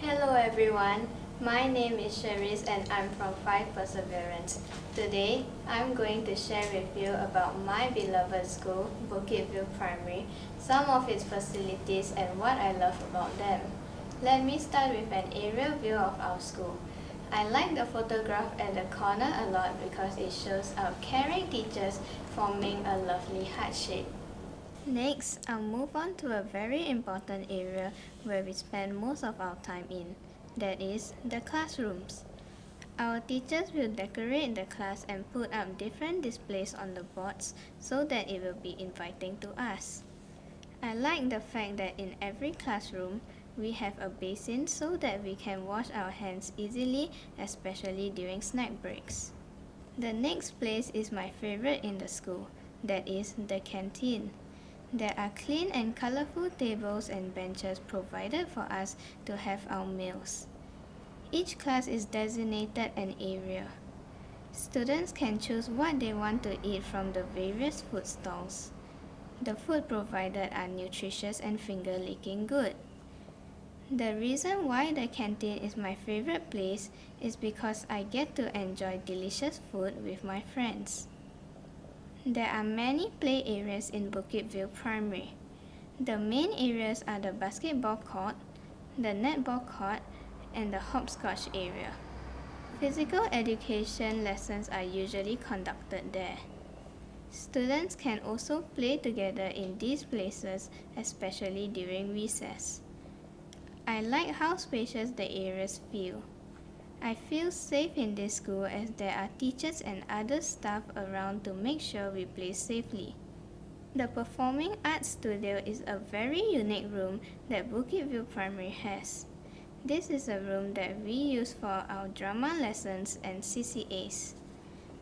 Hello everyone, my name is Cherise and I'm from 5 Perseverance. Today, I'm going to share with you about my beloved school, Bukit View Primary, some of its facilities and what I love about them. Let me start with an aerial view of our school. I like the photograph at the corner a lot because it shows our caring teachers forming a lovely heart shape. Next, I'll move on to a very important area where we spend most of our time in, that is, the classrooms. Our teachers will decorate the class and put up different displays on the boards so that it will be inviting to us. I like the fact that in every classroom, we have a basin so that we can wash our hands easily, especially during snack breaks. The next place is my favorite in the school, that is, the canteen. There are clean and colorful tables and benches provided for us to have our meals. Each class is designated an area. Students can choose what they want to eat from the various food stalls. The food provided are nutritious and finger-licking good. The reason why the canteen is my favorite place is because I get to enjoy delicious food with my friends. There are many play areas in Bukit View Primary. The main areas are the basketball court, the netball court, and the hopscotch area. Physical education lessons are usually conducted there. Students can also play together in these places, especially during recess. I like how spacious the areas feel. I feel safe in this school as there are teachers and other staff around to make sure we play safely. The Performing Arts Studio is a very unique room that Bukit View Primary has. This is a room that we use for our drama lessons and CCAs.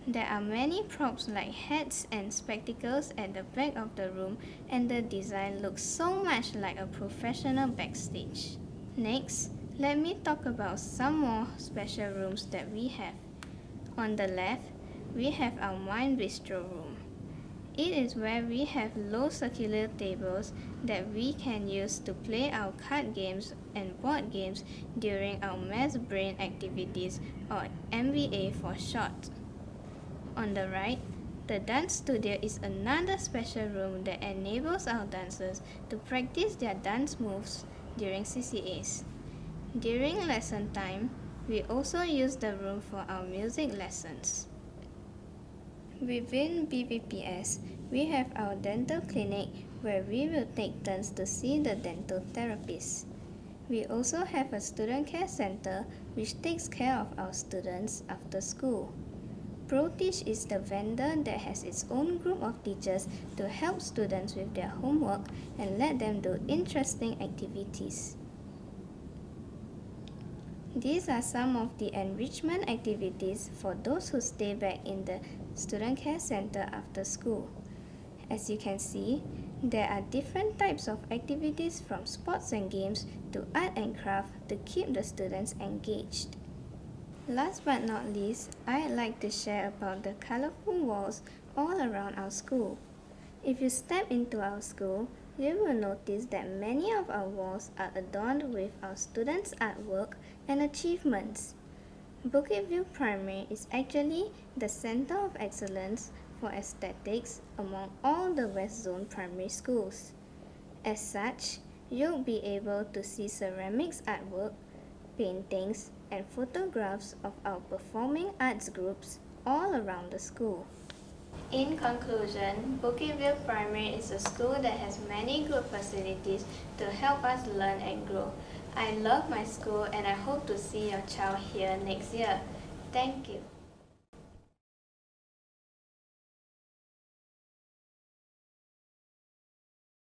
There are many props like hats and spectacles at the back of the room, and the design looks so much like a professional backstage. Next, let me talk about some more special rooms that we have. On the left, we have our Mind Bistro room. It is where we have low circular tables that we can use to play our card games and board games during our maths brain activities, or MBA for short. On the right, the dance studio is another special room that enables our dancers to practice their dance moves during CCAs. During lesson time, we also use the room for our music lessons. Within BVPS, we have our dental clinic where we will take turns to see the dental therapist. We also have a student care center which takes care of our students after school. ProTeach is the vendor that has its own group of teachers to help students with their homework and let them do interesting activities. These are some of the enrichment activities for those who stay back in the Student Care Center after school. As you can see, there are different types of activities from sports and games to art and craft to keep the students engaged. Last but not least, I'd like to share about the colorful walls all around our school. If you step into our school, you will notice that many of our walls are adorned with our students' artwork and achievements. Bukit View Primary is actually the center of excellence for aesthetics among all the West Zone primary schools. As such, you'll be able to see ceramics artwork, paintings, and photographs of our performing arts groups all around the school. In conclusion, Bukit View Primary is a school that has many good facilities to help us learn and grow. I love my school and I hope to see your child here next year. Thank you.